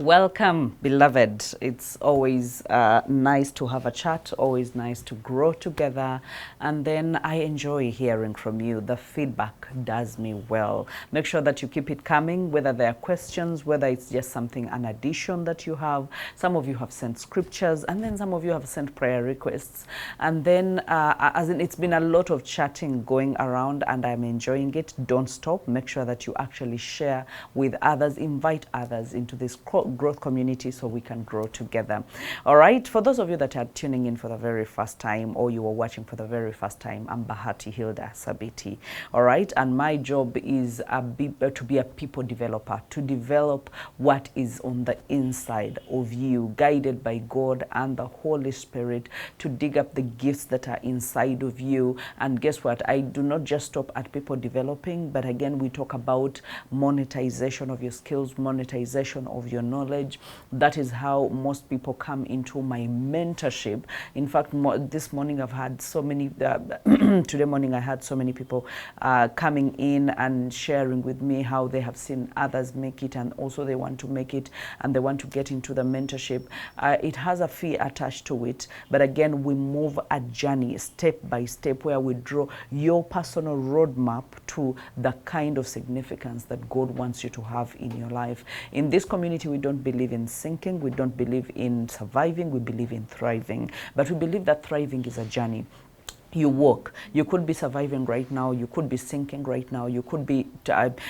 Welcome, beloved. It's always nice to have a chat, always nice to grow together. And then I enjoy hearing from you. The feedback does me well. Make sure that you keep it coming, whether there are questions, whether it's just something, an addition that you have. Some of you have sent scriptures, and then some of you have sent prayer requests. And then, as in, it's been a lot of chatting going around, and I'm enjoying it. Don't stop. Make sure that you actually share with others, invite others into this growth community so we can grow together. All right, for those of you that are tuning in for the very first time, or you are watching for the very first time, I'm Bahati Hilda Sabiti. All right, and my job is to be a people developer, to develop what is on the inside of you, guided by God and the Holy Spirit, to dig up the gifts that are inside of you. And guess what? I do not just stop at people developing, but again, we talk about monetization of your skills, monetization of your knowledge. That is how most people come into my mentorship. In fact, this morning I've had so many, today morning I had so many people coming in and sharing with me how they have seen others make it, and also they want to make it and they want to get into the mentorship. It has a fee attached to it, but again, we move a journey step by step where we draw your personal roadmap to the kind of significance that God wants you to have in your life. In this community, we don't believe in sinking, we don't believe in surviving, we believe in thriving. But we believe that thriving is a journey. You walk. You could be surviving right now. You could be sinking right now. You could be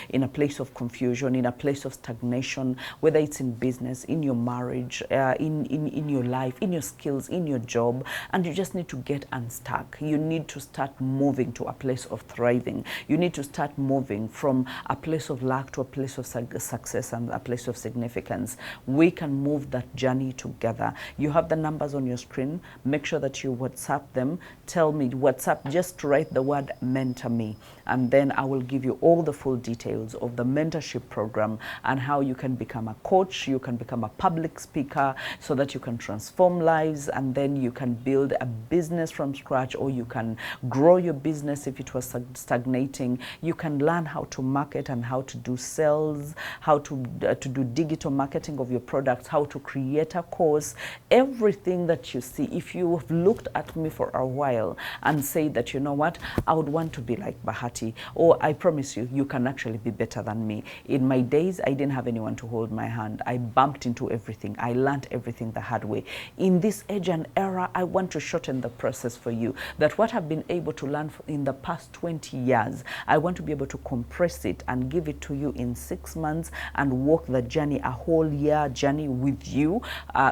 in a place of confusion, in a place of stagnation, whether it's in business, in your marriage, in your life, in your skills, in your job, and you just need to get unstuck. You need to start moving to a place of thriving. You need to start moving from a place of lack to a place of success and a place of significance. We can move that journey together. You have the numbers on your screen. Make sure that you WhatsApp them. Tell me WhatsApp, just write the word mentor me, and then I will give you all the full details of the mentorship program and how you can become a coach, you can become a public speaker so that you can transform lives, and then you can build a business from scratch, or you can grow your business if it was stagnating. You can learn how to market and how to do sales, how to do digital marketing of your products, how to create a course, everything that you see. If you have looked at me for a while and say that, you know what, I would want to be like Bahati, or I promise you, you can actually be better than me. In my days, I didn't have anyone to hold my hand. I bumped into everything. I learned everything the hard way. In this age and era, I want to shorten the process for you. That what I've been able to learn in the past 20 years, I want to be able to compress it and give it to you in 6 months and walk the journey, a whole year journey with you,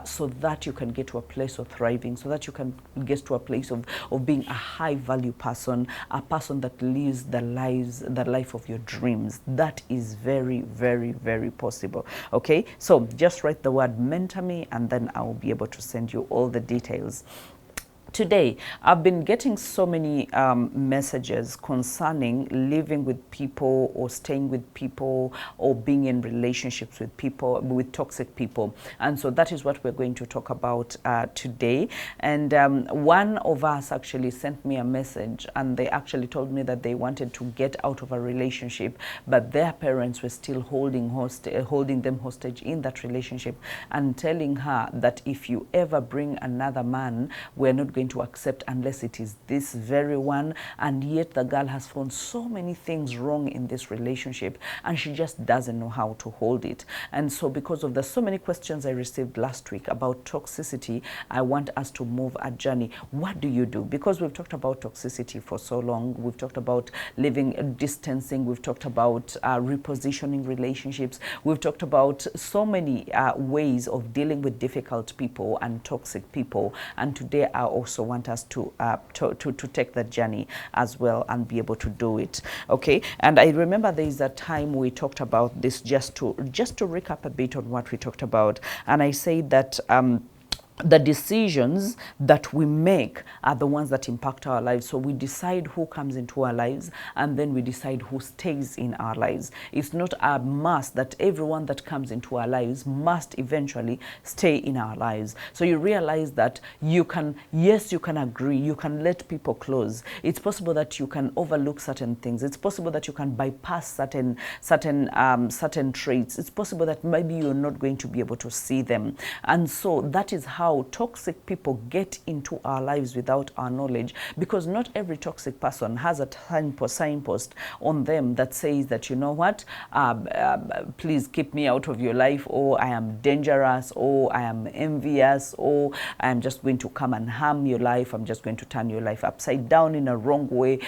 so that you can get to a place of thriving, so that you can get to a place of being a high value person, a person that lives the life of your dreams. That is very, very, very possible. Okay, so just write the word mentor me, and then I will be able to send you all the details. Today, I've been getting so many messages concerning living with people, or staying with people, or being in relationships with people, with toxic people. And so that is what we're going to talk about today. And one of us actually sent me a message, and they actually told me that they wanted to get out of a relationship, but their parents were still holding them hostage in that relationship, and telling her that if you ever bring another man, we're not going to accept unless it is this very one. And yet the girl has found so many things wrong in this relationship, and she just doesn't know how to hold it. And so because of the so many questions I received last week about toxicity, I want us to move a journey. What do you do? Because we've talked about toxicity for so long. We've talked about living distancing. We've talked about repositioning relationships. We've talked about so many ways of dealing with difficult people and toxic people. And today I also want us to take that journey as well and be able to do it. Okay, and I remember there is a time we talked about this, just to recap a bit on what we talked about, and I say that the decisions that we make are the ones that impact our lives. So we decide who comes into our lives, and then we decide who stays in our lives. It's not a must that everyone that comes into our lives must eventually stay in our lives. So you realize that you can, yes, you can agree, you can let people close. It's possible that you can overlook certain things. It's possible that you can bypass certain traits. It's possible that maybe you're not going to be able to see them. And so that is how toxic people get into our lives without our knowledge, because not every toxic person has a signpost on them that says that, you know what, please keep me out of your life, or I am dangerous, or I am envious, or I am just going to come and harm your life. I'm just going to turn your life upside down in a wrong way.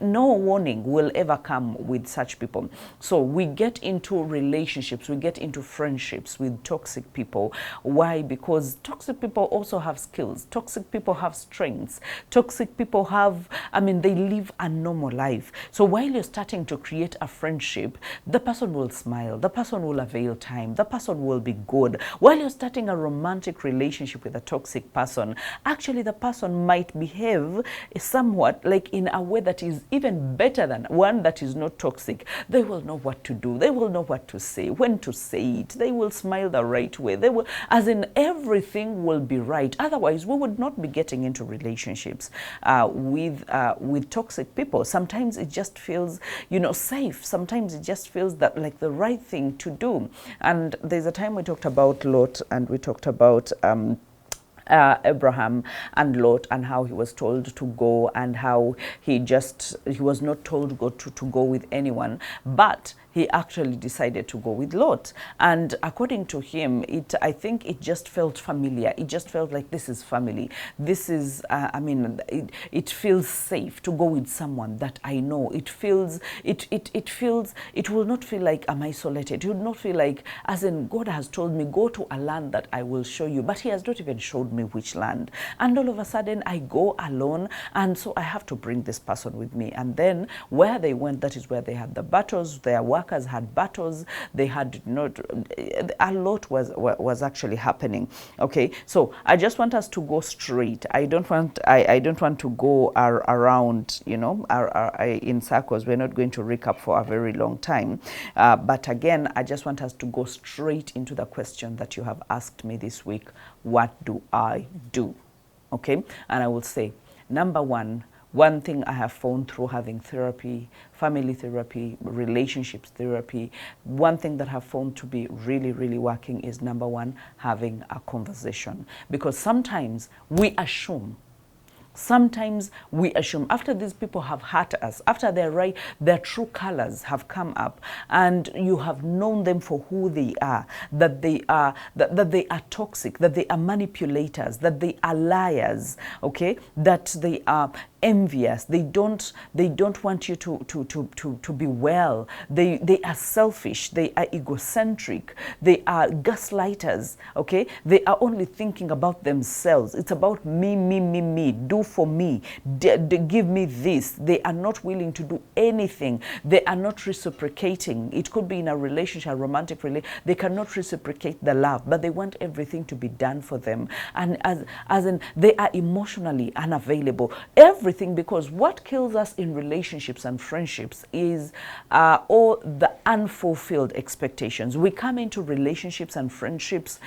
No warning will ever come with such people. So we get into relationships, we get into friendships with toxic people. Why? Because toxic people also have skills. Toxic people have strengths. Toxic people have, they live a normal life. So while you're starting to create a friendship, the person will smile, the person will avail time, the person will be good. While you're starting a romantic relationship with a toxic person, actually the person might behave somewhat like in a way that is even better than one that is not toxic. They will know what to do. They will know what to say, when to say it. They will smile the right way. They will, as in everything will be right. Otherwise, we would not be getting into relationships with toxic people. Sometimes it just feels, safe. Sometimes it just feels that like the right thing to do. And there's a time we talked about Lot, and we talked about Abraham and Lot, and how he was told to go, and how he was not told to go with anyone, but he actually decided to go with Lot. And according to him, I think it just felt familiar. It just felt like this is family. This is, it feels safe to go with someone that I know. It will not feel like I'm isolated. It would not feel like, as in, God has told me, go to a land that I will show you, but he has not even showed me which land. And all of a sudden, I go alone, and so I have to bring this person with me. And then where they went, that is where they had the battles. Their workers had battles. They had not, a lot was actually happening. Okay, so I just want us to go straight. I don't want to go around, in circles. We're not going to recap for a very long time. But again, I just want us to go straight into the question that you have asked me this week. What do I do? Okay, and I will say, number one thing I have found through having therapy, family therapy, relationships therapy, one thing that I have found to be really, really working is, number one, having a conversation. Because sometimes we assume after these people have hurt us, after their true colors have come up, and you have known them for who they are, that they are toxic, that they are manipulators, that they are liars, okay, that they are envious, they don't want you to be well, they are selfish, they are egocentric, they are gaslighters, okay, they are only thinking about themselves. It's about me, do for me, give me this. They are not willing to do anything. They are not reciprocating. It could be in a relationship, a romantic relationship. They cannot reciprocate the love, but they want everything to be done for them. And as in, they are emotionally unavailable. Everything, because what kills us in relationships and friendships is all the unfulfilled expectations. We come into relationships and friendships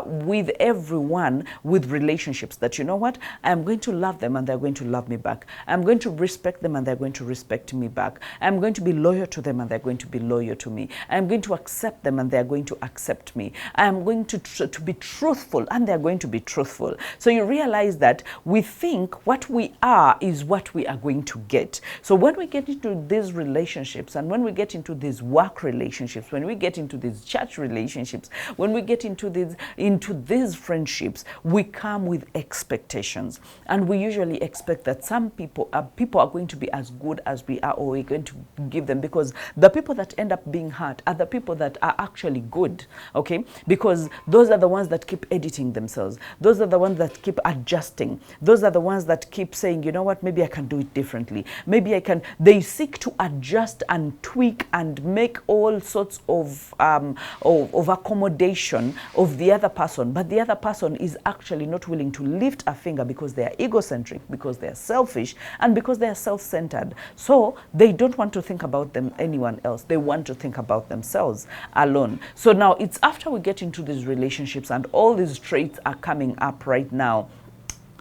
with everyone, with relationships that, you know what, I'm going to love them and they're going to love me back. I'm going to respect them and they're going to respect me back. I'm going to be loyal to them and they're going to be loyal to me. I'm going to accept them and they're going to accept me. I'm going to be truthful and they're going to be truthful. So you realize that we think what we are is what we are going to get. So when we get into these relationships, and when we get into these work relationships, when we get into these church relationships, when we get into these friendships, we come with expectations, and we we usually expect that some people are going to be as good as we are, or we're going to give them, because the people that end up being hurt are the people that are actually good, okay? Because those are the ones that keep editing themselves. Those are the ones that keep adjusting. Those are the ones that keep saying, you know what, maybe I can do it differently. Maybe I can. They seek to adjust and tweak and make all sorts of accommodation of the other person, but the other person is actually not willing to lift a finger because they are egocentric, because they are selfish, and because they are self-centered. So they don't want to think about anyone else. They want to think about themselves alone. So now it's after we get into these relationships and all these traits are coming up right now,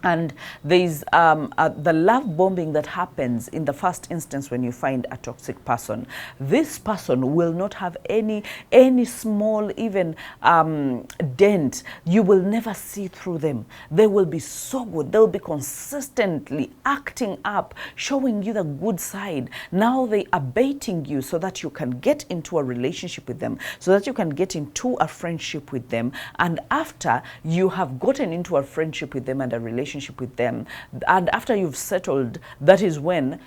and there's the love bombing that happens in the first instance when you find a toxic person. This person will not have any small even dent. You will never see through them. They will be so good. They'll be consistently acting up, showing you the good side. Now they are baiting you so that you can get into a relationship with them, so that you can get into a friendship with them. And after you have gotten into a friendship with them and a relationship with them, and after you've settled, that is when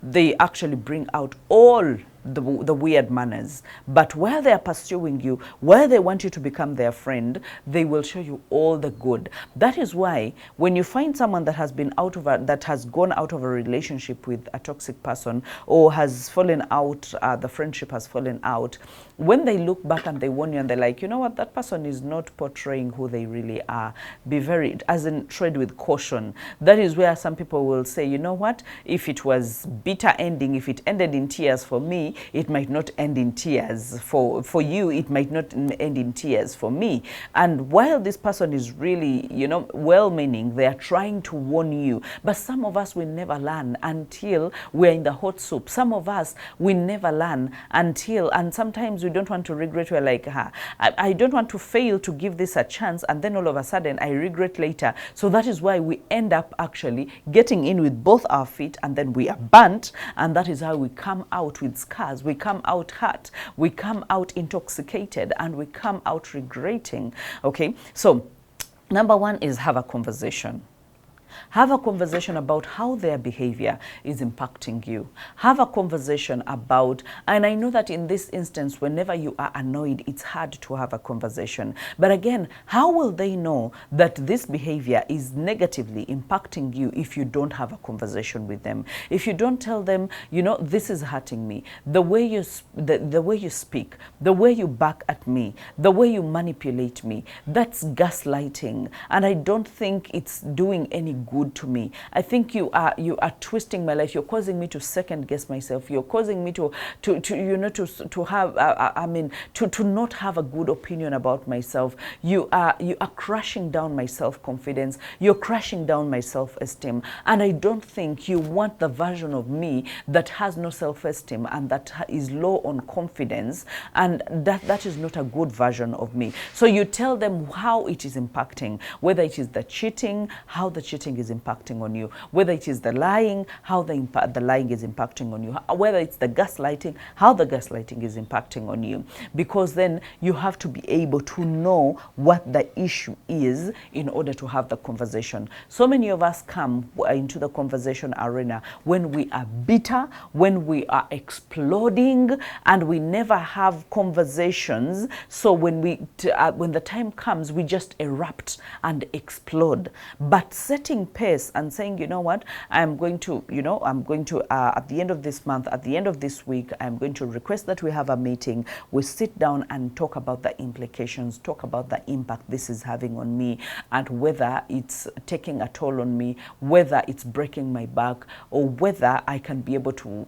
they actually bring out all the weird manners. But while they are pursuing you, while they want you to become their friend, they will show you all the good. That is why when you find someone that has been that has gone out of a relationship with a toxic person, or has fallen out, the friendship has fallen out, when they look back and they warn you and they're like, you know what, that person is not portraying who they really are. Be very, as in, tread with caution. That is where some people will say, you know what, if it was bitter ending, if it ended in tears for me, it might not end in tears for you. It might not end in tears for me. And while this person is really, you know, well-meaning, they are trying to warn you. But some of us will never learn until we're in the hot soup. Some of us will never learn until, and sometimes we don't want to regret. We're like, I don't want to fail to give this a chance, and then all of a sudden I regret later. So that is why we end up actually getting in with both our feet, and then we are burnt, and that is how we come out with scars. We come out hurt, we come out intoxicated, and we come out regretting. Okay, so number one is have a conversation. Have a conversation about how their behavior is impacting you. Have a conversation about, and I know that in this instance, whenever you are annoyed, it's hard to have a conversation. But again, how will they know that this behavior is negatively impacting you if you don't have a conversation with them? If you don't tell them, you know, this is hurting me. The way you speak, the way you back at me, the way you manipulate me, that's gaslighting. And I don't think it's doing any good to me. I think you are twisting my life. You're causing me to second guess myself. You're causing me to have to not have a good opinion about myself. You are crashing down my self-confidence. You're crashing down my self-esteem. And I don't think you want the version of me that has no self-esteem and that is low on confidence, and that is not a good version of me. So you tell them how it is impacting, whether it is the cheating, how the cheating is impacting on you, whether it is the lying, how the lying is impacting on you, whether it's the gaslighting, how the gaslighting is impacting on you. Because then you have to be able to know what the issue is in order to have the conversation. So many of us come into the conversation arena when we are bitter, when we are exploding, and we never have conversations. So when the time comes, we just erupt and explode. But setting pace and saying, you know what, I'm going to at the end of this month, at the end of this week, I'm going to request that we have a meeting. We sit down and talk about the implications, talk about the impact this is having on me, and whether it's taking a toll on me, whether it's breaking my back, or whether I can be able to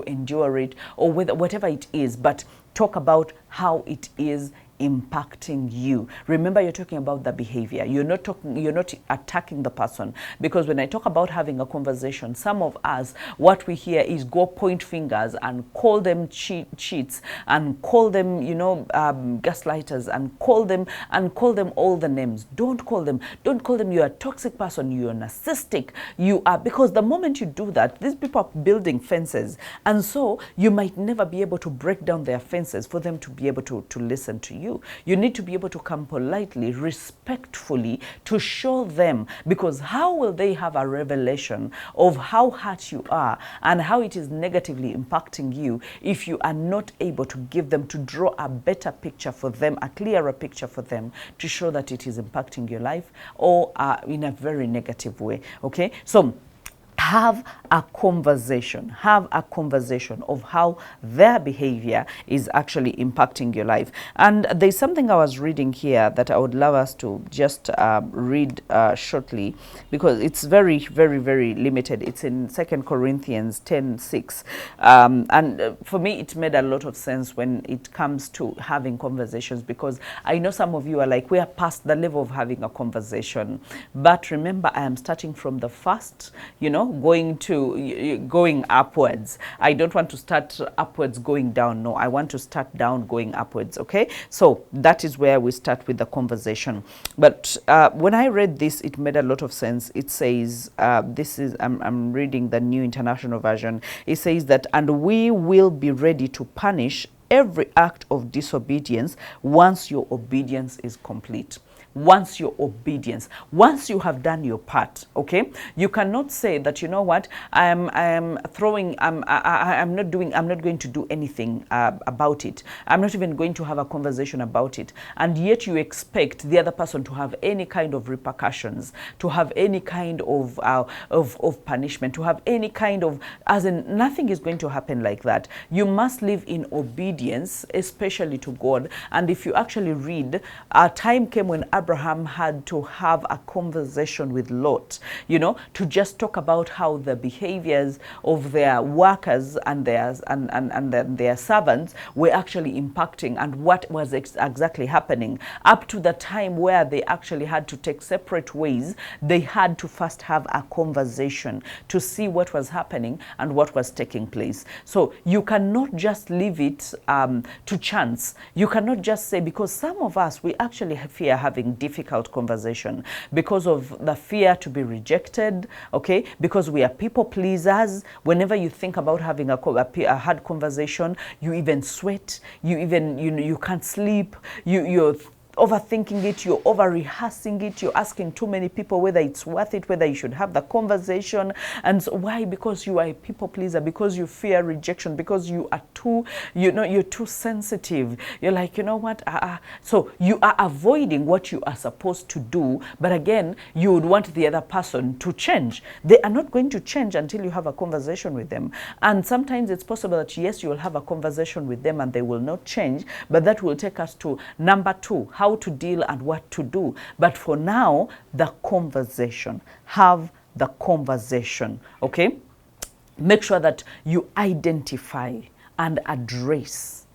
endure it, or whatever it is. But talk about how it is impacting you. Remember, you're talking about the behavior. You're not attacking the person. Because when I talk about having a conversation, some of us, what we hear is go point fingers and call them cheats and call them, gaslighters, and call them all the names. Don't call them you're a toxic person, you're narcissistic, you are, because the moment you do that, these people are building fences, and so you might never be able to break down their fences for them to be able to listen to you. you. You need to be able to come politely, respectfully, to show them, because how will they have a revelation of how hurt you are and how it is negatively impacting you if you are not able to give them, to draw a better picture for them, a clearer picture for them, to show that it is impacting your life or in a very negative way. Okay, so have a conversation of how their behavior is actually impacting your life. And there's something I was reading here that I would love us to just read shortly, because it's very, very, very limited. It's in 2 Corinthians 10:6. And for me, it made a lot of sense when it comes to having conversations, because I know some of you are like, we are past the level of having a conversation. But remember, I am starting from the first, you know, going upwards. I don't want to start upwards going down. No, I want to start down going upwards. Okay, so that is where we start with the conversation. But when I read this, it made a lot of sense. It says, this is, I'm reading the New International Version. It says that, and we will be ready to punish every act of disobedience once your obedience is complete. Once you have done your part, okay? You cannot say that, you know what, I'm not going to do anything about it. I'm not even going to have a conversation about it. And yet you expect the other person to have any kind of repercussions, to have any kind of punishment, to have any kind of, as in, nothing is going to happen like that. You must live in obedience, especially to God. And if you actually read, a time came when Abraham had to have a conversation with Lot, you know, to just talk about how the behaviors of their workers and their servants were actually impacting, and what was exactly happening. Up to the time where they actually had to take separate ways, they had to first have a conversation to see what was happening and what was taking place. So you cannot just leave it to chance. You cannot just say, because some of us, we actually fear having difficult conversation because of the fear to be rejected, okay? Because we are people pleasers. Whenever you think about having a hard conversation, you even sweat, you can't sleep, you're overthinking it, you're over rehearsing it, you're asking too many people whether it's worth it, whether you should have the conversation. And so why? Because you are a people pleaser, because you fear rejection, because you are too, you're too sensitive. You're like, you know what, so you are avoiding what you are supposed to do. But again, you would want the other person to change. They are not going to change until you have a conversation with them. And sometimes it's possible that yes, you will have a conversation with them and they will not change, but that will take us to number 2, how to deal and what to do. But for now, the conversation. Have the conversation, okay? Make sure that you identify and address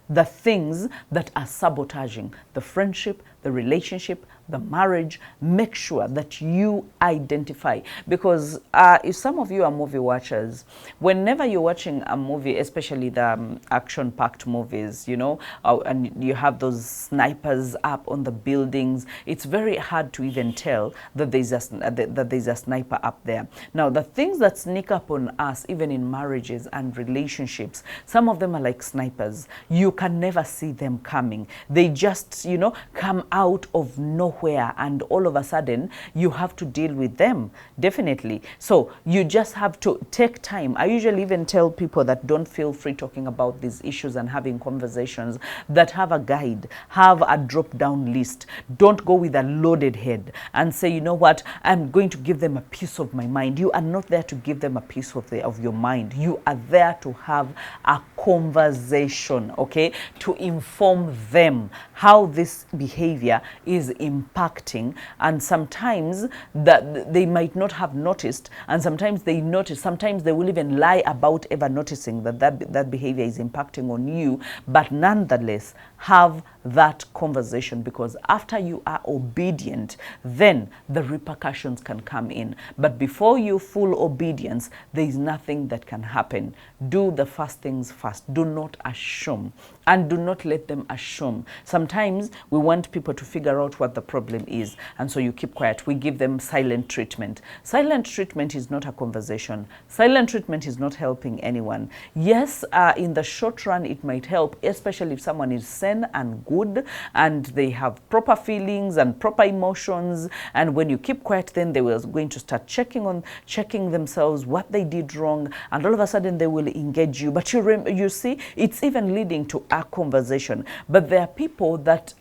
the things that are sabotaging the friendship, the relationship, the marriage. Make sure that you identify, because if some of you are movie watchers, whenever you're watching a movie, especially the action-packed movies, you know, and you have those snipers up on the buildings, it's very hard to even tell that there's a sniper up there. Now, the things that sneak up on us, even in marriages and relationships, some of them are like snipers. You can never see them coming. They just, you know, come out of nowhere, and all of a sudden you have to deal with them, definitely. So you just have to take time. I usually even tell people that don't feel free talking about these issues and having conversations, that have a guide, have a drop-down list. Don't go with a loaded head and say, you know what, I'm going to give them a piece of my mind. You are not there to give them a piece of your mind. You are there to have a conversation, okay, to inform them how this behavior is impacting. And sometimes that they might not have noticed, and sometimes they notice. Sometimes they will even lie about ever noticing that behavior is impacting on you. But nonetheless, have that conversation, because after you are obedient, then the repercussions can come in. But before you full obedience, there is nothing that can happen. Do the first things first. Do not assume, and do not let them assume. Sometimes we want people to figure out what the problem is, and so you keep quiet. We give them silent treatment. Silent treatment is not a conversation. Silent treatment is not helping anyone. Yes, in the short run it might help, especially if someone is sensitive zen and good, and they have proper feelings and proper emotions. And when you keep quiet, then they were going to start checking themselves what they did wrong, and all of a sudden they will engage you. But you see, it's even leading to a conversation. But there are people that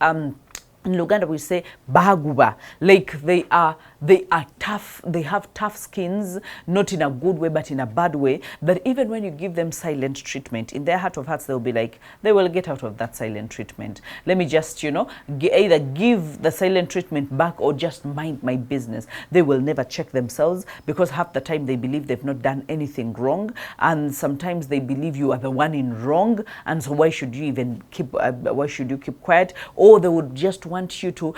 in Luganda we say baguba, like they are tough, they have tough skins, not in a good way but in a bad way, that even when you give them silent treatment, in their heart of hearts they'll be like, they will get out of that silent treatment. Let me just, either give the silent treatment back or just mind my business. They will never check themselves, because half the time they believe they've not done anything wrong, and sometimes they believe you are the one in wrong, and so why should you keep quiet? Or they would just want you to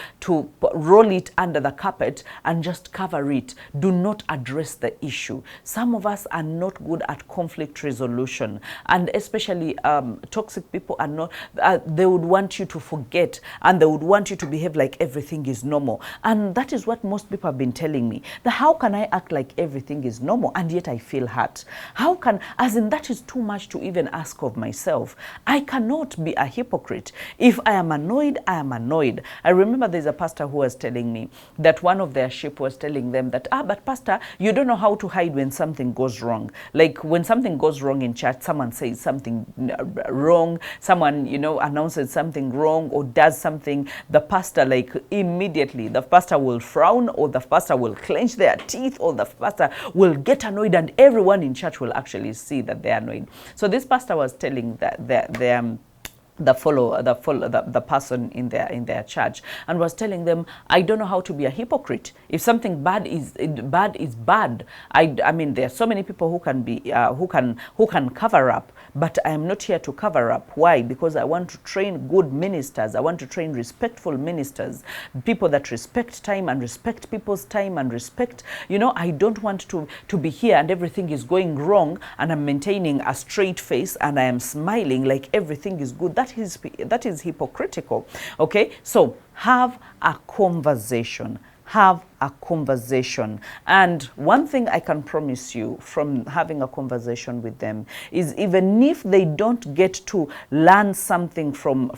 roll it under the carpet and just cover it. Do not address the issue. Some of us are not good at conflict resolution, and especially toxic people are not. They would want you to forget, and they would want you to behave like everything is normal. And that is what most people have been telling me. How can I act like everything is normal and yet I feel hurt? How can, as in, that is too much to even ask of myself. I cannot be a hypocrite. If I am annoyed, I am annoyed. I remember there's a pastor who was telling me that one of their sheep was telling them that, but pastor, you don't know how to hide when something goes wrong. Like when something goes wrong in church, someone says something wrong, someone, announces something wrong or does something, the pastor, like immediately, the pastor will frown, or the pastor will clench their teeth, or the pastor will get annoyed, and everyone in church will actually see that they're annoyed. So this pastor was telling the person in their church, and was telling them, I don't know how to be a hypocrite. If something bad is bad. I mean, there are so many people who can be who can cover up, but I am not here to cover up. Why? Because I want to train good ministers. I want to train respectful ministers, people that respect time and respect people's time and respect. I don't want to be here and everything is going wrong, and I'm maintaining a straight face and I am smiling like everything is good. That is hypocritical. Okay, so have a conversation. Have a conversation. And one thing I can promise you from having a conversation with them is, even if they don't get to learn something from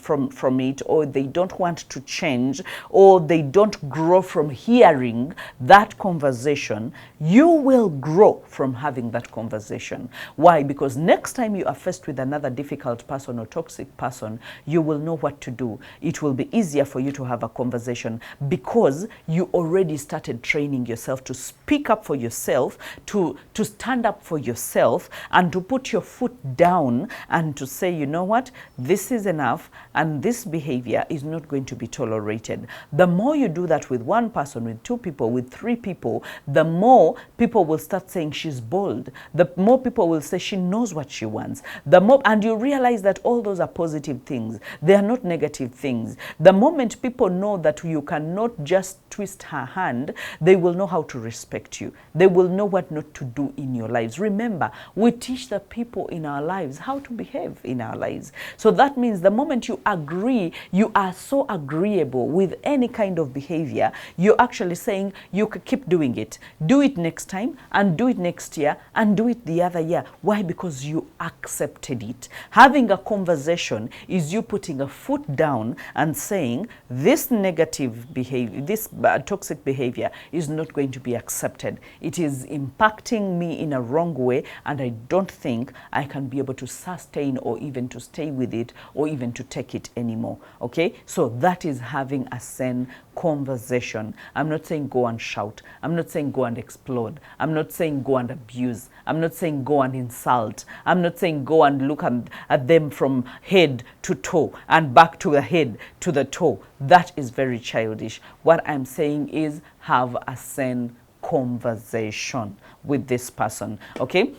it, or they don't want to change, or they don't grow from hearing that conversation, you will grow from having that conversation. Why? Because next time you are faced with another difficult person or toxic person, you will know what to do. It will be easier for you to have a conversation, because you already started training yourself to speak up for yourself, to stand up for yourself, and to put your foot down and to say, you know what, this is enough, and this behavior is not going to be tolerated. The more you do that with one person, with two people, with three people, the more people will start saying she's bold. The more people will say she knows what she wants. The more, and you realize that all those are positive things. They are not negative things. The moment people know that you cannot just twist her hand, they will know how to respect you. They will know what not to do in your lives. Remember, we teach the people in our lives how to behave in our lives. So that means the moment you agree, you are so agreeable with any kind of behavior, you're actually saying you could keep doing it. Do it next time, and do it next year, and do it the other year. Why? Because you accepted it. Having a conversation is you putting a foot down and saying, this negative behavior, this toxic behavior is not going to be accepted. It is impacting me in a wrong way, and I don't think I can be able to sustain or even to stay with it or even to take it anymore. Okay, so that is having a sane conversation. I'm not saying go and shout. I'm not saying go and explode. I'm not saying go and abuse. I'm not saying go and insult. I'm not saying go and look at them from head to toe and back to the head to the toe. That is very childish. What I'm saying is have a sane conversation with this person. Okay.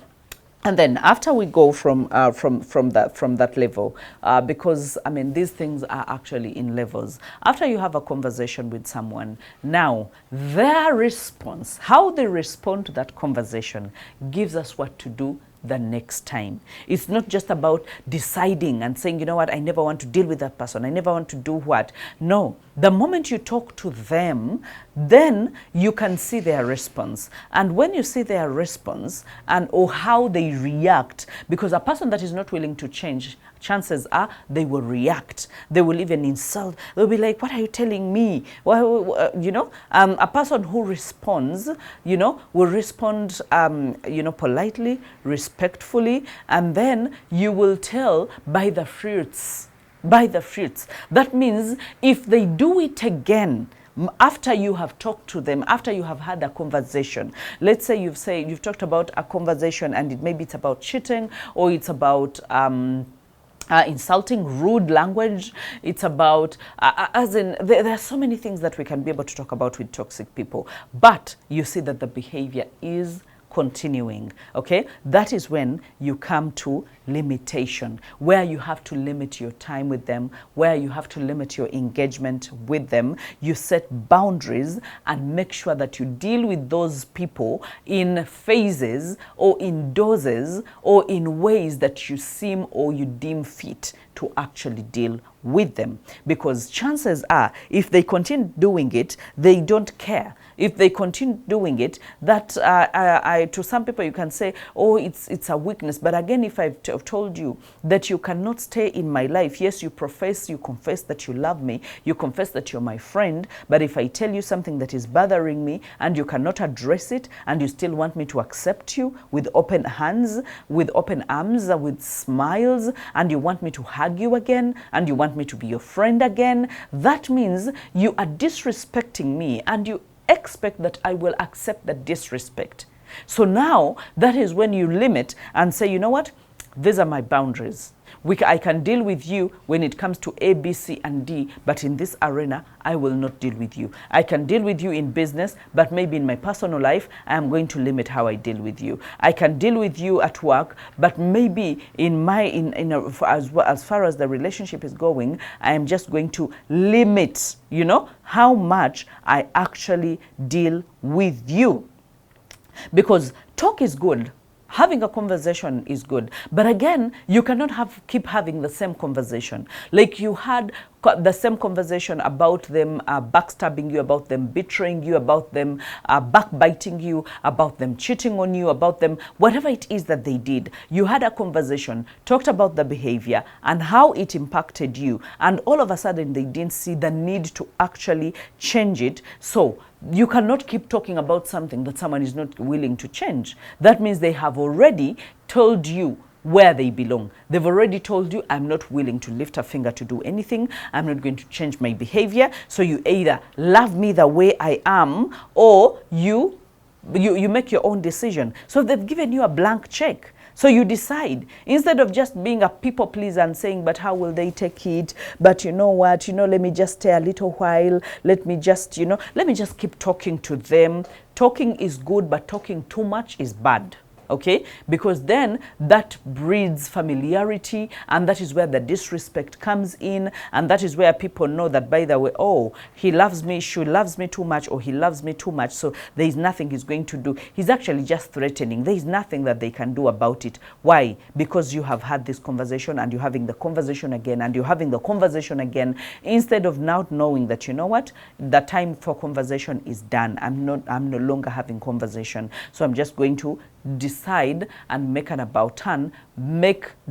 And then after we go from that level, because I mean these things are actually in levels. After you have a conversation with someone, now their response, how they respond to that conversation, gives us what to do the next time. It's not just about deciding and saying, you know what, I never want to deal with that person. I never want to do what. No, The moment you talk to them, then you can see their response. And when you see their response and or how they react, because a person that is not willing to change, chances are they will react. They will even insult. They'll be like, what are you telling me? Well, you know, a person who responds, you know, will respond, you know, politely, respectfully, and then you will tell by the fruits. By the fruits. That means if they do it again, after you have talked to them, after you have had a conversation, let's say you've talked about a conversation and maybe it's about cheating, or it's about insulting, rude language. It's about, as in, there are so many things that we can be able to talk about with toxic people. But you see that the behavior is continuing, okay? That is when you come to limitation, where you have to limit your time with them, where you have to limit your engagement with them. You set boundaries and make sure that you deal with those people in phases or in doses or in ways that you seem or you deem fit to actually deal with them. Because chances are, if they continue doing it, they don't care. If they continue doing it, that to some people you can say, oh, it's a weakness. But again, if I've told you that you cannot stay in my life, yes, you confess that you love me, you confess that you're my friend, but if I tell you something that is bothering me and you cannot address it and you still want me to accept you with open hands, with open arms, with smiles, and you want me to hug you again, and you want me to be your friend again, that means you are disrespecting me and you expect that I will accept the disrespect. So now that is when you limit and say, you know what, these are my boundaries. I can deal with you when it comes to A, B, C, and D, but in this arena, I will not deal with you. I can deal with you in business, but maybe in my personal life, I am going to limit how I deal with you. I can deal with you at work, but maybe as far as the relationship is going, I am just going to limit, you know, how much I actually deal with you. Because talk is good. Having a conversation is good. But again, you cannot keep having the same conversation. Like you had the same conversation about them backstabbing you, about them betraying you, about them backbiting you, about them cheating on you, about them, whatever it is that they did. You had a conversation, talked about the behavior and how it impacted you. And all of a sudden, they didn't see the need to actually change it. So you cannot keep talking about something that someone is not willing to change. That means they have already told you where they belong. They've already told you, I'm not willing to lift a finger to do anything. I'm not going to change my behavior. So you either love me the way I am, or you make your own decision. So they've given you a blank check. So you decide, instead of just being a people pleaser and saying, but how will they take it? But you know what, let me just stay a little while. Let me just keep talking to them. Talking is good, but talking too much is bad. Okay, because then that breeds familiarity, and that is where the disrespect comes in, and that is where people know that, by the way, oh, he loves me, she loves me too much, or he loves me too much, so there is nothing he's going to do. He's actually just threatening. There is nothing that they can do about it. Why? Because you have had this conversation, and you're having the conversation again, and you're having the conversation again, instead of now knowing that, you know what, the time for conversation is done. I'm no longer having conversation, so I'm just going to decide and make an about turn,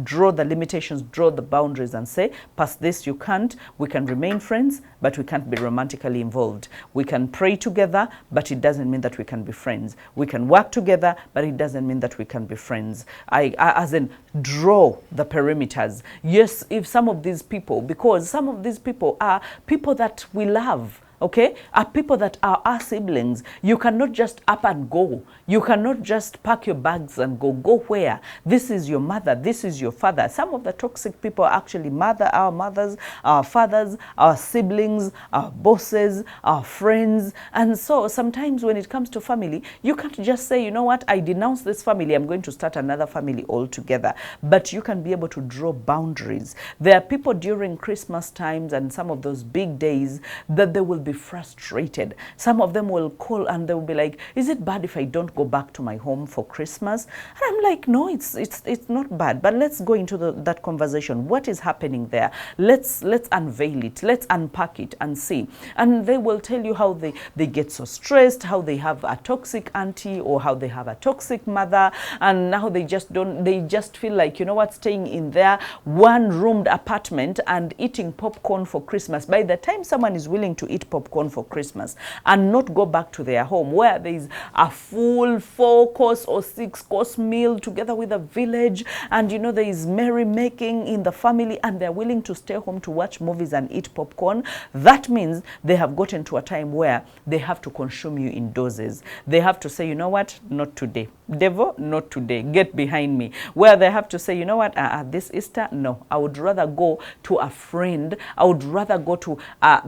draw the limitations, draw the boundaries, and say, past this you can't. We can remain friends, but we can't be romantically involved. We can pray together, but it doesn't mean that we can be friends. We can work together, but it doesn't mean that we can be friends. As in, draw the perimeters. Yes, if some of these people, because some of these people are people that we love, okay, are people that are our siblings. You cannot just up and go. You cannot just pack your bags and go where? This is your mother, this is your father. Some of the toxic people are actually our mothers, our fathers, our siblings, our bosses, our friends. And so sometimes when it comes to family, you can't just say, you know what, I denounce this family, I'm going to start another family altogether. But you can be able to draw boundaries. There are people during Christmas times and some of those big days that they will be frustrated. Some of them will call and they'll be like, is it bad if I don't go back to my home for Christmas? And I'm like, no, it's not bad, but let's go into that conversation. What is happening there? Let's unveil it. Let's unpack it and see. And they will tell you how they get so stressed, how they have a toxic auntie or how they have a toxic mother, and now they just feel like, you know what, staying in their one-roomed apartment and eating popcorn for Christmas. By the time someone is willing to eat popcorn for Christmas and not go back to their home where there is a full 4-course or 6-course meal together with a village, and you know there is merrymaking in the family, and they're willing to stay home to watch movies and eat popcorn, that means they have gotten to a time where they have to consume you in doses. They have to say, you know what, not today. Devil, not today. Get behind me. Where they have to say, you know what, this Easter, no. I would rather go to a friend. I would rather go to,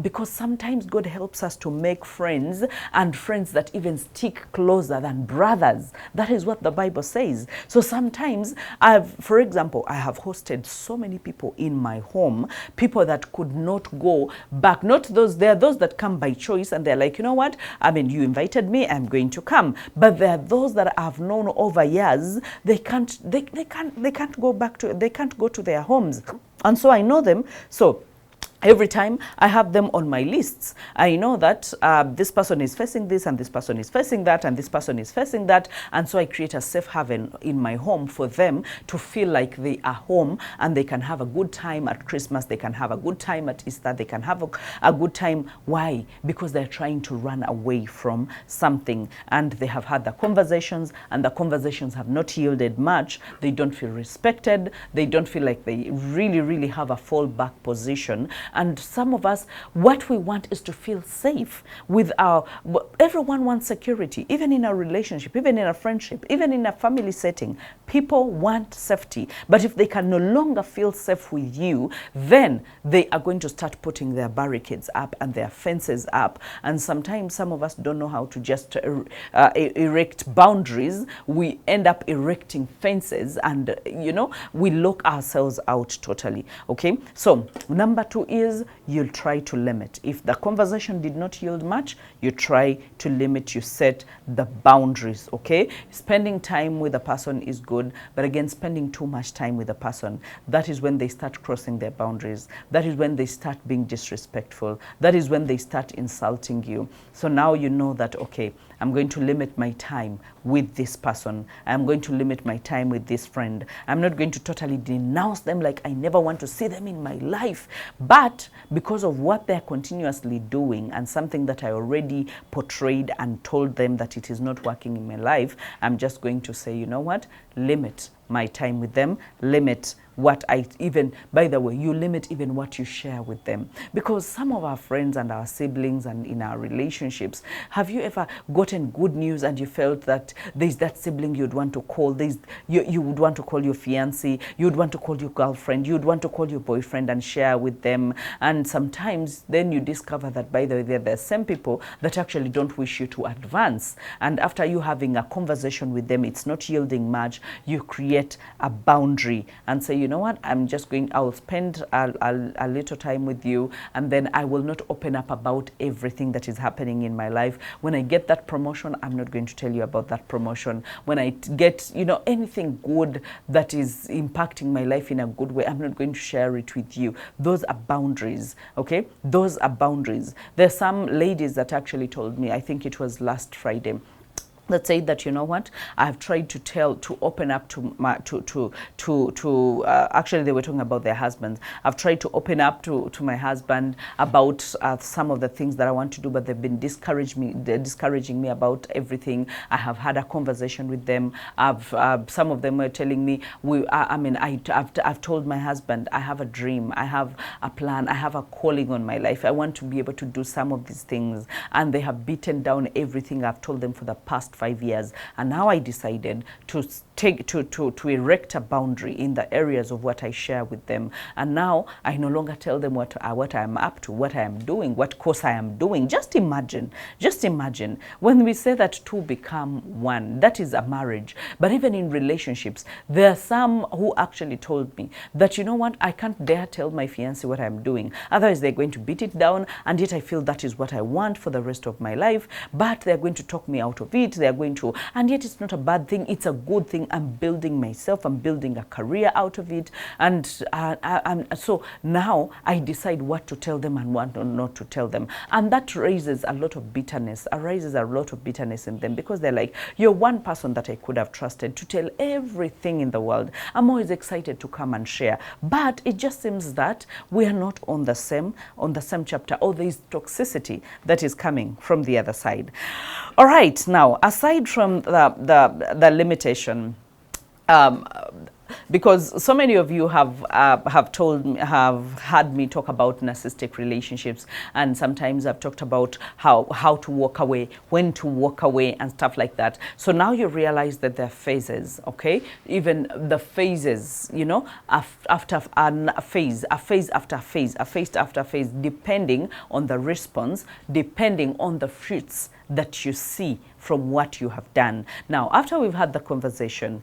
because sometimes God helps us to make friends, and friends that even stick closer than brothers. That is what the Bible says. So sometimes, for example, I have hosted so many people in my home, people that could not go back. Not those, there are those that come by choice and they're like, you know what, I mean, you invited me, I'm going to come. But there are those that I've known over years, they can't go back to, they can't go to their homes. And so I know them. So every time I have them on my lists, I know that this person is facing this, and this person is facing that, and this person is facing that. And so I create a safe haven in my home for them to feel like they are home, and they can have a good time at Christmas. They can have a good time at Easter. They can have a good time. Why? Because they're trying to run away from something, and they have had the conversations, and the conversations have not yielded much. They don't feel respected. They don't feel like they really have a fallback position. And some of us, what we want is to feel safe with everyone wants security, even in a relationship, even in a friendship, even in a family setting. People want safety. But if they can no longer feel safe with you, then they are going to start putting their barricades up and their fences up. And sometimes some of us don't know how to just erect boundaries. We end up erecting fences, and you know, we lock ourselves out totally. Okay, so number 2 is you'll try to limit. If the conversation did not yield much, you try to limit, you set the boundaries, okay? Spending time with a person is good, but again, spending too much time with a person, that is when they start crossing their boundaries. That is when they start being disrespectful. That is when they start insulting you. So now you know that, okay, I'm going to limit my time with this person. I'm going to limit my time with this friend. I'm not going to totally denounce them like I never want to see them in my life. But because of what they're continuously doing and something that I already portrayed and told them that it is not working in my life, I'm just going to say, you know what, limit my time with them, limit what I even, by the way, you limit even what you share with them. Because some of our friends and our siblings and in our relationships, have you ever gotten good news and you felt that there's that sibling you'd want to call, you would want to call your fiancé, you'd want to call your girlfriend, you'd want to call your boyfriend and share with them. And sometimes then you discover that, by the way, they're the same people that actually don't wish you to advance. And after you having a conversation with them, it's not yielding much, you create a boundary and say, you know what, I'm just going, I'll spend a little time with you, and then I will not open up about everything that is happening in my life. When I get that promotion, I'm not going to tell you about that promotion. When I get, you know, anything good that is impacting my life in a good way, I'm not going to share it with you. Those are boundaries, okay? Those are boundaries. There's some ladies that actually told me, I think it was last Friday, that say that, you know what, I've tried to open up to my, actually they were talking about their husbands. I've tried to open up to my husband about some of the things that I want to do, but they've been discouraging me about everything. I have had a conversation with them. Some of them were telling me, I've told my husband, I have a dream, I have a plan, I have a calling on my life. I want to be able to do some of these things. And they have beaten down everything I've told them for the past 5 years, and now I decided to to erect a boundary in the areas of what I share with them. And now I no longer tell them what I am up to, what I am doing, what course I am doing. Just imagine when we say that two become one, that is a marriage. But even in relationships, there are some who actually told me that, you know what, I can't dare tell my fiancé what I'm doing. Otherwise, they're going to beat it down, and yet I feel that is what I want for the rest of my life. But they're going to talk me out of it. They're going to, and yet it's not a bad thing. It's a good thing. I'm building myself. I'm building a career out of it. And so now I decide what to tell them and what not to tell them. And that raises a lot of bitterness, in them, because they're like, you're one person that I could have trusted to tell everything in the world. I'm always excited to come and share. But it just seems that we are not on the same chapter, or there is toxicity that is coming from the other side. All right, now, aside from the limitation, because so many of you have had me talk about narcissistic relationships, and sometimes I've talked about how to walk away, when to walk away, and stuff like that. So now you realize that there are phases, okay? Even the phases, you know, after a phase after phase, depending on the response, depending on the fruits that you see from what you have done. Now, after we've had the conversation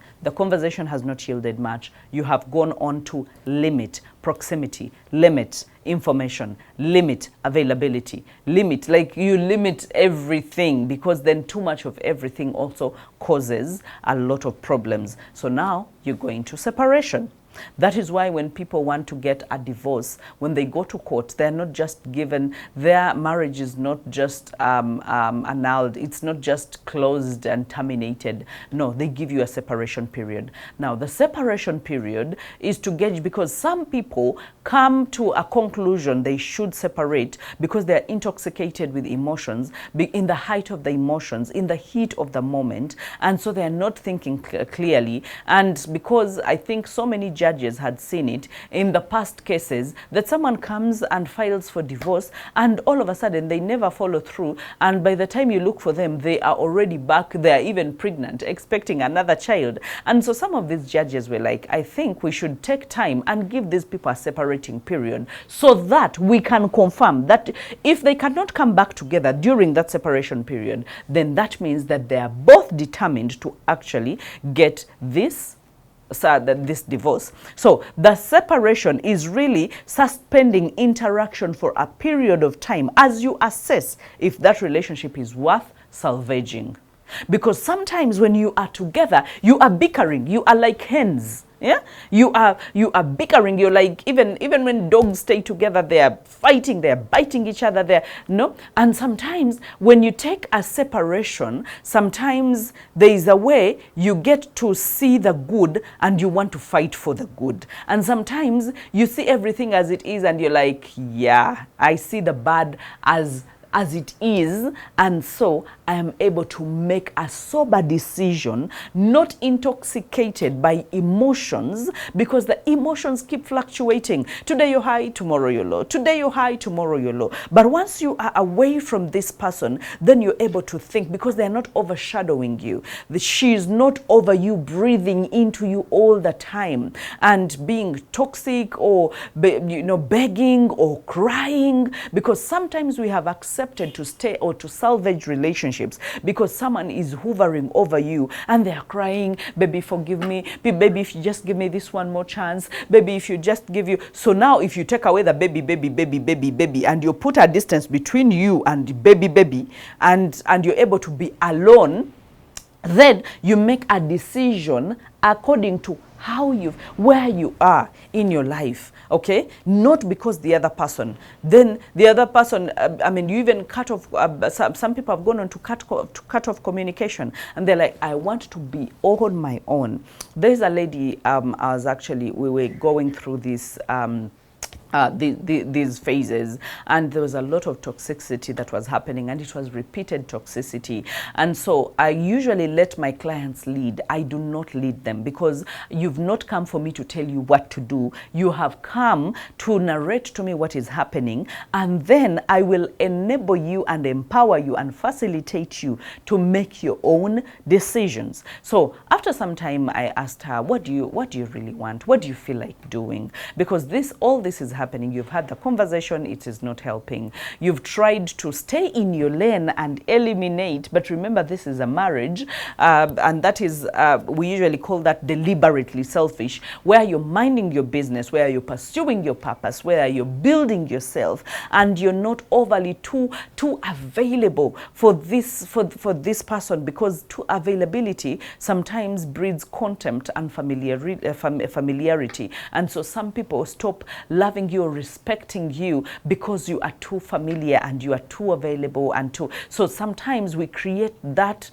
has not yielded much. You have gone on to limit proximity, limit information, limit availability, limit, like you limit everything, because then too much of everything also causes a lot of problems. So now you're going to separation. That is why when people want to get a divorce, when they go to court, they're not just given, their marriage is not just annulled, it's not just closed and terminated. No, they give you a separation period. Now, the separation period is to gauge, because some people come to a conclusion they should separate because they're intoxicated with emotions, in the height of the emotions, in the heat of the moment, and so they're not thinking clearly. And because I think so many judges had seen it in the past cases, that someone comes and files for divorce, and all of a sudden they never follow through, and by the time you look for them, they are already back, they're even pregnant, expecting another child. And so some of these judges were like, I think we should take time and give these people a separating period, so that we can confirm that if they cannot come back together during that separation period, then that means that they are both determined to actually get this divorce. So the separation is really suspending interaction for a period of time as you assess if that relationship is worth salvaging. Because sometimes when you are together, you are bickering, you are like hens. Yeah, you are bickering. You're like, even when dogs stay together, they are fighting, they are biting each other. There, no. And sometimes when you take a separation, sometimes there is a way you get to see the good and you want to fight for the good. And sometimes you see everything as it is, and you're like, yeah, I see the bad as it is, and so I am able to make a sober decision, not intoxicated by emotions, because the emotions keep fluctuating. Today you're high, tomorrow you're low. Today you're high, tomorrow you're low. But once you are away from this person, then you're able to think, because they're not overshadowing you. She is not over you, breathing into you all the time and being toxic, or begging or crying, because sometimes we have accepted to stay or to salvage relationships because someone is hovering over you and they are crying, baby, forgive me, baby, if you just give me this one more chance, baby, if you just give you. So now if you take away the baby, and you put a distance between you and baby, and you're able to be alone, then you make a decision according to where you are in your life, okay? Not because the other person. Then the other person, you even cut off, some people have gone on to cut off communication, and they're like, I want to be on my own. There's a lady, we were going through this these phases, and there was a lot of toxicity that was happening, and it was repeated toxicity. And so I usually let my clients lead. I do not lead them, because you've not come for me to tell you what to do. You have come to narrate to me what is happening, and then I will enable you and empower you and facilitate you to make your own decisions. So after some time, I asked her, what do you really want? What do you feel like doing? Because all this is happening. You've had the conversation, it is not helping. You've tried to stay in your lane and eliminate, but remember, this is a marriage, and that is, we usually call that deliberately selfish, where you're minding your business, where you're pursuing your purpose, where you're building yourself, and you're not overly too available for this person, because too availability sometimes breeds contempt and familiarity. And so some people stop loving you or respecting you because you are too familiar and you are too available and too. So sometimes we create that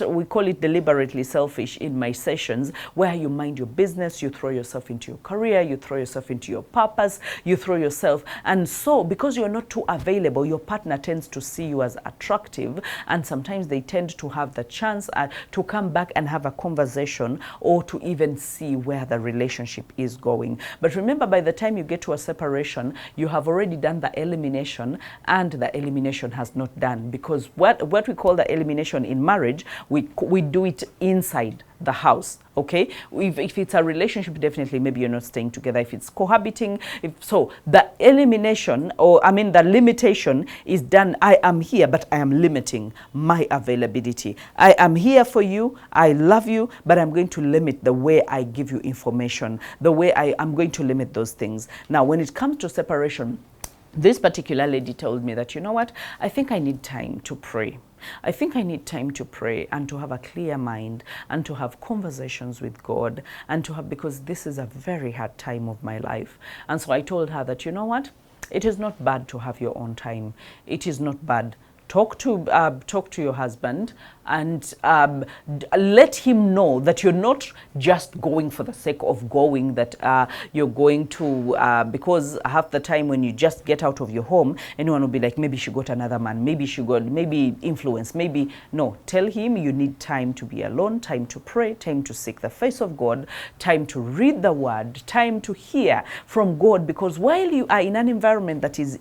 we call it deliberately selfish in my sessions, where you mind your business, you throw yourself into your career, you throw yourself into your purpose, you throw yourself. And so because you're not too available, your partner tends to see you as attractive, and sometimes they tend to have the chance to come back and have a conversation, or to even see where the relationship is going. But remember, by the time you get to a separation, you have already done the elimination, and the elimination has not done, because what we call the elimination in marriage, we do it inside the house. Okay, if it's a relationship, definitely maybe you're not staying together. If it's cohabiting, so the elimination, or I mean the limitation, is done. I am here, but I am limiting my availability. I am here for you, I love you, but I'm going to limit the way I give you information, the way I'm going to limit those things. Now, when it comes to separation, this particular lady told me that, you know what, I think I need time to pray. I think I need time to pray and to have a clear mind and to have conversations with God, and to have, because this is a very hard time of my life. And so I told her that, you know what, it is not bad to have your own time. It is not bad. Talk to your husband, and let him know that you're not just going for the sake of going, that you're going to, because half the time when you just get out of your home, anyone will be like, maybe she got another man, maybe she got, maybe influence, maybe. No, tell him you need time to be alone, time to pray, time to seek the face of God, time to read the word, time to hear from God, because while you are in an environment that is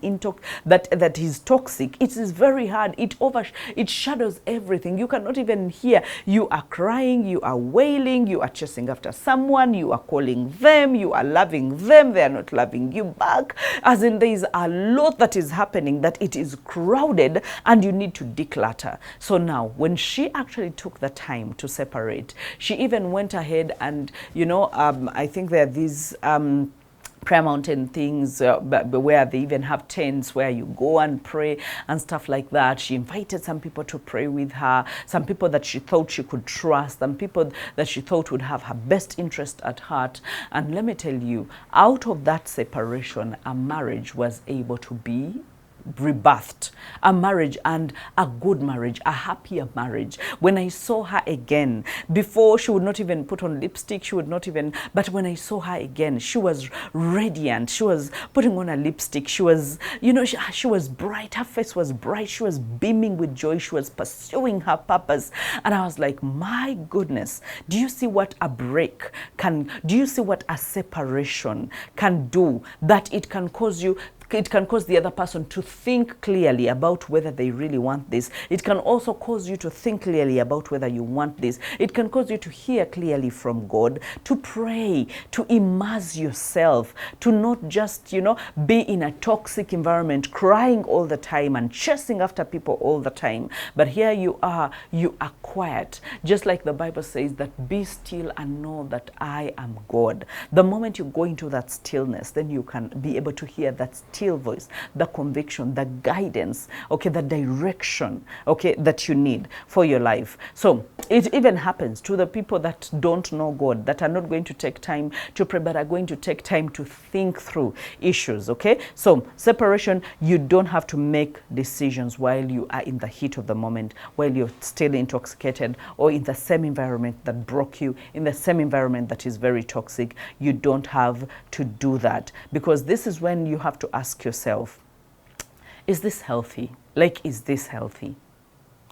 that is toxic, it is very hard. It shadows everything. You cannot even hear. You are crying, you are wailing, you are chasing after someone, you are calling them, you are loving them, they are not loving you back. As in, there is a lot that is happening, that it is crowded, and you need to declutter. So now, when she actually took the time to separate, she even went ahead and, you know, I think there are these prayer mountain things where they even have tents where you go and pray and stuff like that. She invited some people to pray with her, some people that she thought she could trust, some people that she thought would have her best interest at heart. And let me tell you, out of that separation, a marriage was able to be rebirthed, a marriage, and a good marriage, a happier marriage. When I saw her again, before she would not even put on lipstick, she would not even, but when I saw her again, she was radiant, she was putting on a lipstick, she was, you know, she was bright, her face was bright, she was beaming with joy, she was pursuing her purpose. And I was like, my goodness, do you see what a break can, do you see what a separation can do? That it can cause you, it can cause the other person to think clearly about whether they really want this. It can also cause you to think clearly about whether you want this. It can cause you to hear clearly from God, to pray, to immerse yourself, to not just, you know, be in a toxic environment, crying all the time and chasing after people all the time. But here you are quiet. Just like the Bible says that, be still and know that I am God. The moment you go into that stillness, then you can be able to hear that still voice, the conviction, the guidance, okay, the direction, okay, that you need for your life. So it even happens to the people that don't know God, that are not going to take time to pray, but are going to take time to think through issues, okay? So separation, you don't have to make decisions while you are in the heat of the moment, while you're still intoxicated, or in the same environment that broke you, in the same environment that is very toxic. You don't have to do that, because this is when you have to ask yourself, is this healthy? Like, is this healthy?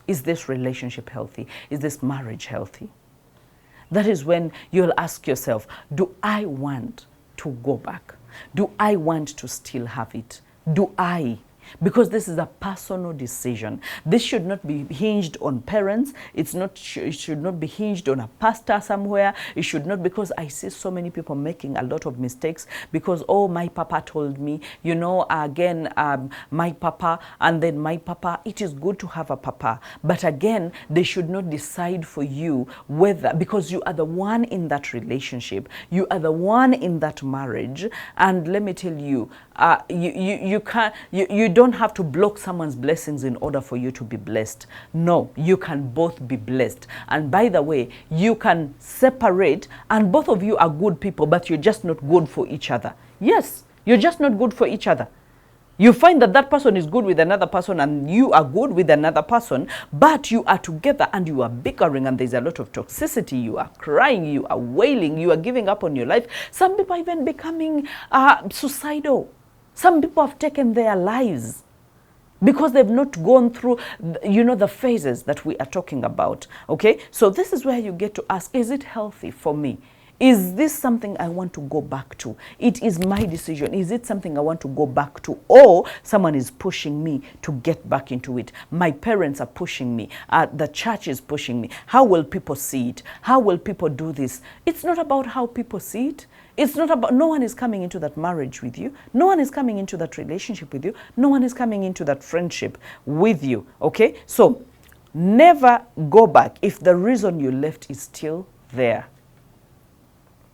Is this relationship healthy? Is this marriage healthy? That is when you'll ask yourself, do I want to go back? Do I want to still have it? Do I? Because this is a personal decision. This should not be hinged on parents. It should not be hinged on a pastor somewhere. It should not, because I see so many people making a lot of mistakes because, oh, my papa told me, you know, again, my papa, and then my papa. It is good to have a papa, but again, they should not decide for you whether, because you are the one in that relationship, you are the one in that marriage, and let me tell you, you don't have to block someone's blessings in order for you to be blessed. No, you can both be blessed. And by the way, you can separate, and both of you are good people, but you're just not good for each other. Yes, you're just not good for each other. You find that that person is good with another person and you are good with another person, but you are together and you are bickering and there's a lot of toxicity. You are crying, you are wailing, you are giving up on your life. Some people are even becoming suicidal. Some people have taken their lives because they've not gone through, you know, the phases that we are talking about, okay? So this is where you get to ask, is it healthy for me? Is this something I want to go back to? It is my decision. Is it something I want to go back to? Or someone is pushing me to get back into it? My parents are pushing me. The church is pushing me. How will people see it? How will people do this? It's not about how people see it. It's not about, no one is coming into that marriage with you. No one is coming into that relationship with you. No one is coming into that friendship with you, okay? So never go back if the reason you left is still there.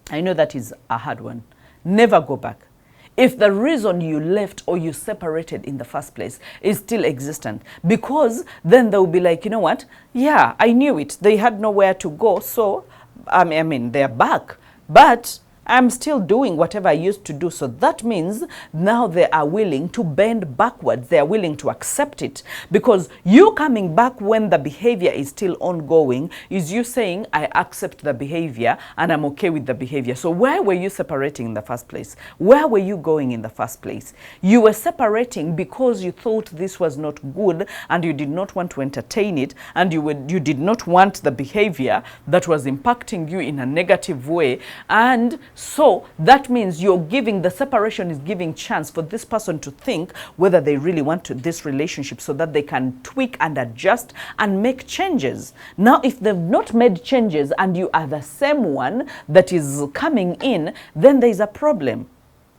I know that is a hard one. Never go back. If the reason you left or you separated in the first place is still existent, because then they'll be like, you know what? Yeah, I knew it. They had nowhere to go. So, I mean, they're back. But I'm still doing whatever I used to do. So that means now they are willing to bend backwards. They are willing to accept it. Because you coming back when the behavior is still ongoing is you saying, I accept the behavior and I'm okay with the behavior. So where were you separating in the first place? Where were you going in the first place? You were separating because you thought this was not good and you did not want to entertain it, and you did not want the behavior that was impacting you in a negative way. And so that means the separation is giving chance for this person to think whether they really want this relationship, so that they can tweak and adjust and make changes. Now, if they've not made changes and you are the same one that is coming in, then there's a problem.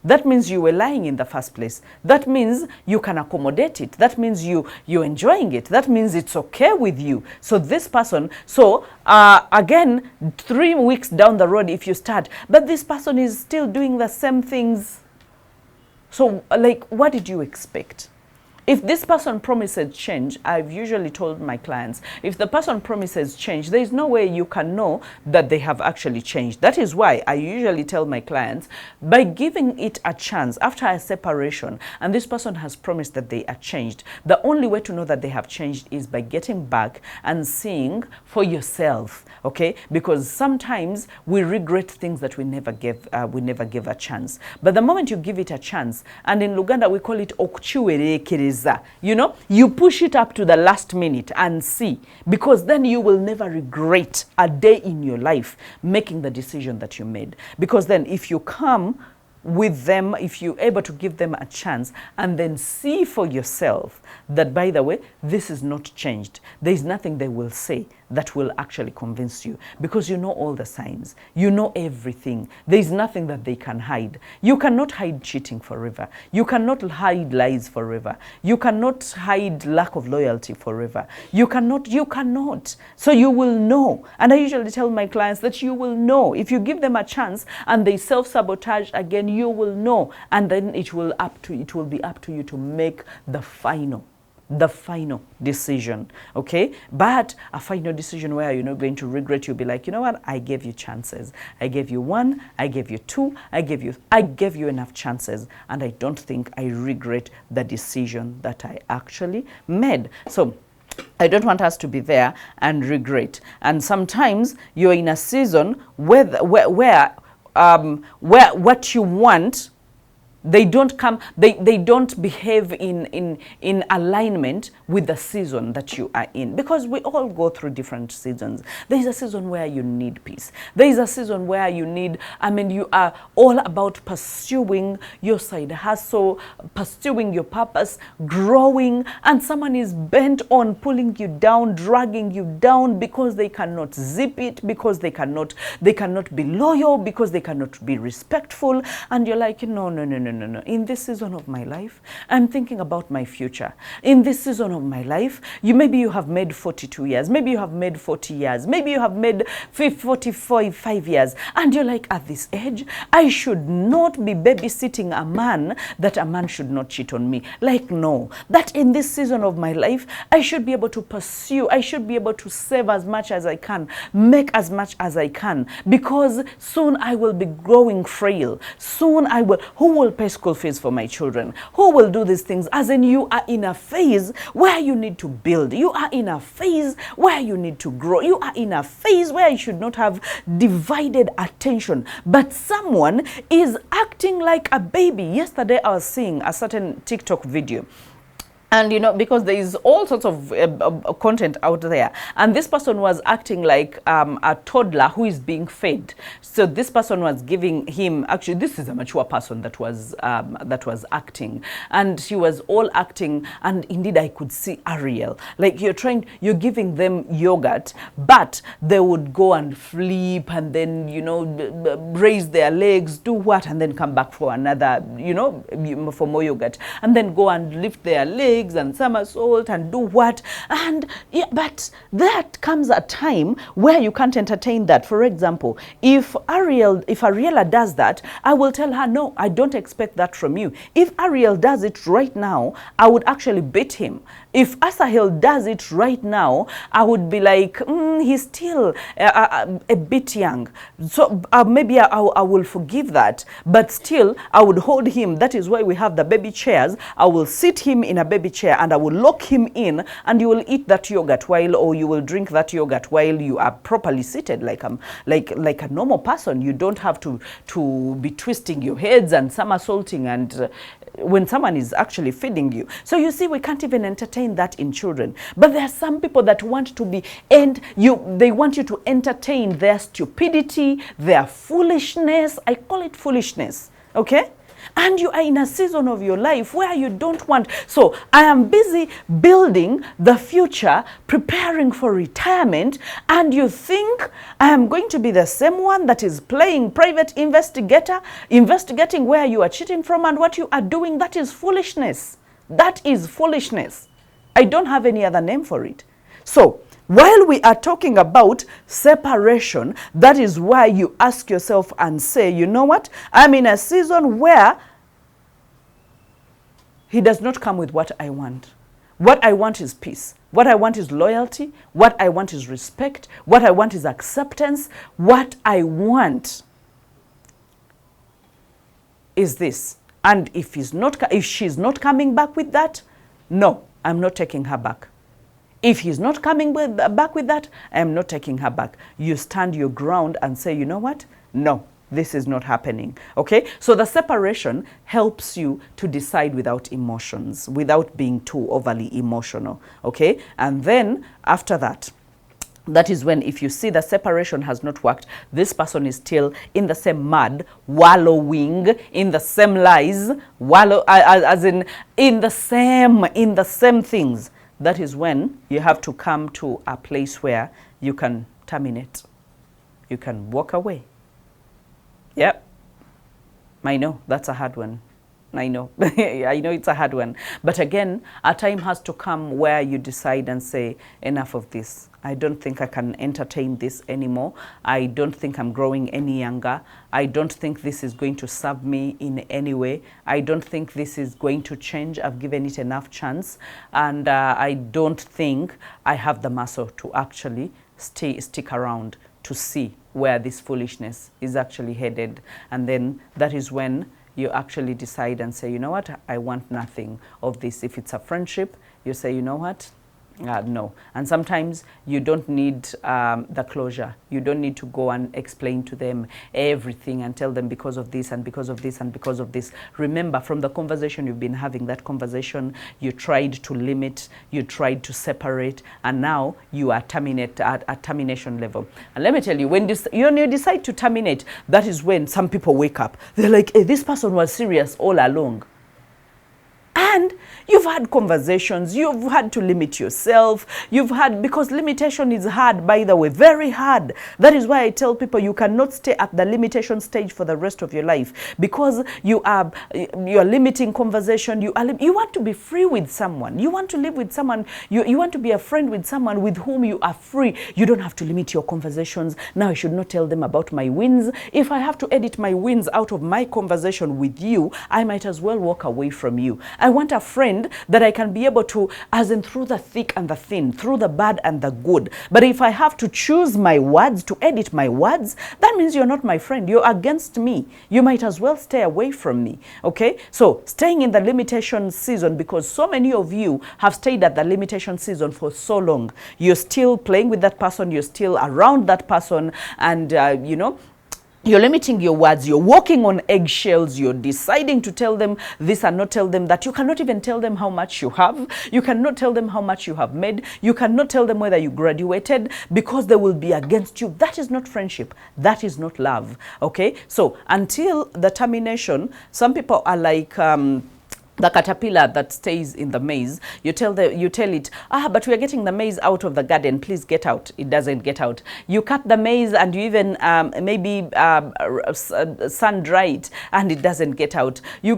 That means you were lying in the first place. That means you can accommodate it. That means you're enjoying it. That means it's okay with you. So this person, again, 3 weeks down the road, if you start, but this person is still doing the same things. So, like, what did you expect? If this person promises change, I've usually told my clients, if the person promises change, there is no way you can know that they have actually changed. That is why I usually tell my clients, by giving it a chance after a separation, and this person has promised that they are changed, the only way to know that they have changed is by getting back and seeing for yourself, okay? Because sometimes we regret things that we never gave a chance. But the moment you give it a chance, and in Luganda we call it okuchiwerekereza, you know, you push it up to the last minute and see, because then you will never regret a day in your life making the decision that you made. Because then if you come with them, if you're able to give them a chance and then see for yourself that, by the way, this is not changed, there is nothing they will say that will actually convince you, because you know all the signs. You know everything. There is nothing that they can hide. You cannot hide cheating forever. You cannot hide lies forever. You cannot hide lack of loyalty forever. You cannot. So you will know. And I usually tell my clients that you will know. If you give them a chance and they self-sabotage again, you will know. And then it will be up to you to make the final decision, okay? But a final decision where you're not going to regret. You'll be like, you know what, I gave you chances. I gave you 1, I gave you 2, I gave you enough chances, and I don't think I regret the decision that I actually made. So I don't want us to be there and regret. And sometimes you're in a season where what you want, they don't behave in alignment with the season that you are in, because we all go through different seasons. There is a season where you need peace. There is a season where you need, you are all about pursuing your side hustle, pursuing your purpose, growing, and someone is bent on pulling you down, dragging you down, because they cannot zip it, because they cannot be loyal, because they cannot be respectful, and you're like, no. In this season of my life, I'm thinking about my future. In this season of my life, maybe you have made 42 years, maybe you have made 40 years, maybe you have made 45 years, and you're like, at this age, I should not be babysitting a man, that a man should not cheat on me. Like, no, that in this season of my life, I should be able to pursue, I should be able to save as much as I can, make as much as I can, because soon I will be growing frail. Soon who will pay school fees for my children? Who will do these things? As in, you are in a phase where you need to build. You are in a phase where you need to grow. You are in a phase where you should not have divided attention. But someone is acting like a baby. Yesterday, I was seeing a certain TikTok video. And, because there is all sorts of content out there. And this person was acting like a toddler who is being fed. So this person was giving him, actually, this is a mature person that was acting. And she was all acting. And indeed, I could see Ariel. Like, you're giving them yogurt, but they would go and flip and then, raise their legs, do what, and then come back for another, for more yogurt. And then go and lift their legs and somersault and do what, and yeah, but that comes a time where you can't entertain that. For example, if Ariella does that, I will tell her, no, I don't expect that from you. If Ariel does it right now, I would actually beat him. If Asahel does it right now, I would be like, he's still a bit young. So maybe I will forgive that. But still, I would hold him. That is why we have the baby chairs. I will sit him in a baby chair and I will lock him in, and you will eat that yogurt or you will drink that yogurt while you are properly seated like a normal person. You don't have to be twisting your heads and somersaulting and when someone is actually feeding you. So you see, we can't even entertain that in children. But there are some people that want to be, they want you to entertain their stupidity, their foolishness. I call it foolishness, okay? And you are in a season of your life where you don't want. So I am busy building the future, preparing for retirement, and you think I am going to be the same one that is playing private investigating where you are cheating from and what you are doing. That is foolishness. That is foolishness. I don't have any other name for it. So while we are talking about separation, that is why you ask yourself and say, you know what? I'm in a season where he does not come with what I want. What I want is peace. What I want is loyalty. What I want is respect. What I want is acceptance. What I want is this. And if she's not coming back with that, no, I'm not taking her back. If he's not coming back with that, I'm not taking her back. You stand your ground and say, you know what? No, this is not happening. Okay? So the separation helps you to decide without emotions, without being too overly emotional. Okay? And then after that, that is when, if you see the separation has not worked, this person is still in the same mud, wallowing in the same lies, as in the same things. that is when you have to come to a place where you can terminate. You can walk away. Yep. I know, that's a hard one. I know. I know it's a hard one. But again, a time has to come where you decide and say, enough of this. I don't think I can entertain this anymore. I don't think I'm growing any younger. I don't think this is going to serve me in any way. I don't think this is going to change. I've given it enough chance. And I don't think I have the muscle to actually stick around to see where this foolishness is actually headed. And then that is when you actually decide and say, you know what, I want nothing of this. If it's a friendship, you say, you know what, no. And sometimes you don't need the closure. You don't need to go and explain to them everything and tell them because of this and because of this and because of this. Remember, from the conversation you've been having, that conversation, you tried to limit, you tried to separate, and now you are at termination level. And let me tell you, when you decide to terminate, that is when some people wake up. They're like, hey, this person was serious all along. And you've had conversations, you've had to limit yourself, because limitation is hard, by the way, very hard. That is why I tell people you cannot stay at the limitation stage for the rest of your life, because you're limiting conversation. You want to be free with someone. You want to live with someone. You want to be a friend with someone with whom you are free. You don't have to limit your conversations. Now I should not tell them about my wins. If I have to edit my wins out of my conversation with you, I might as well walk away from you. I want a friend that I can be able to, as in through the thick and the thin, through the bad and the good. But if I have to choose my words, to edit my words, that means you're not my friend. You're against me. You might as well stay away from me. Okay? So staying in the limitation season, because so many of you have stayed at the limitation season for so long. You're still playing with that person. You're still around that person. And, you're limiting your words, you're walking on eggshells, you're deciding to tell them this and not tell them that. You cannot even tell them how much you have. You cannot tell them how much you have made. You cannot tell them whether you graduated, because they will be against you. That is not friendship. That is not love. Okay? So until the termination, some people are like the caterpillar that stays in the maze. You tell it, but we are getting the maze out of the garden, please get out. It doesn't get out. You cut the maze and you even maybe sun dry it, and it doesn't get out. You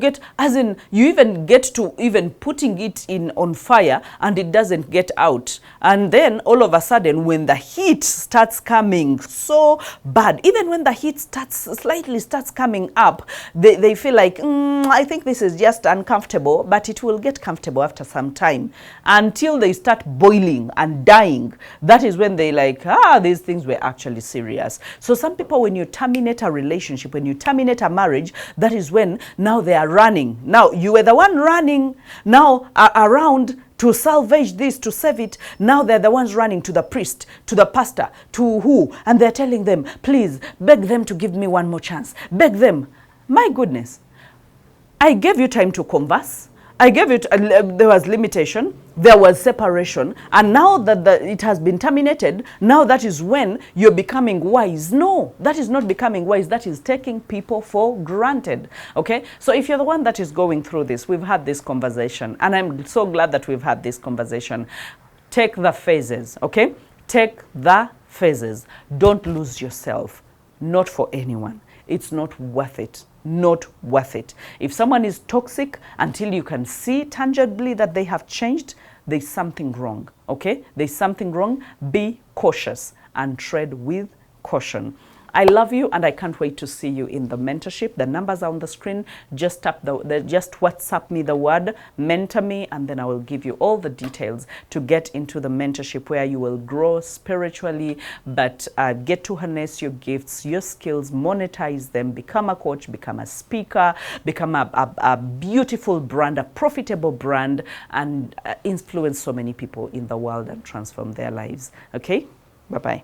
even get to even putting it on fire, and it doesn't get out. And then all of a sudden, when the heat starts coming so bad, even when the heat slightly starts coming up, they feel like, I think this is just uncomfortable. But it will get comfortable after some time, until they start boiling and dying. That is when they like, these things were actually serious. So some people, when you terminate a relationship, when you terminate a marriage, that is when now they are running. Now you were the one running now around to salvage this, to save it. Now they're the ones running to the priest, to the pastor, to who? And they're telling them, please, beg them to give me one more chance. Beg them. My goodness. I gave you time to converse. I gave it, there was limitation, there was separation, and now that it has been terminated, now that is when you're becoming wise. No, that is not becoming wise. That is taking people for granted. Okay? So if you're the one that is going through this, we've had this conversation, and I'm so glad that we've had this conversation. Take the phases, okay? Take the phases. Don't lose yourself. Not for anyone. It's not worth it. Not worth it. If someone is toxic, until you can see tangibly that they have changed, there's something wrong. Okay? There's something wrong. Be cautious and tread with caution. I love you, and I can't wait to see you in the mentorship. The numbers are on the screen. Just tap just WhatsApp me the word mentor me, and then I will give you all the details to get into the mentorship, where you will grow spiritually, but get to harness your gifts, your skills, monetize them, become a coach, become a speaker, become a beautiful brand, a profitable brand, and influence so many people in the world and transform their lives. Okay? Bye-bye.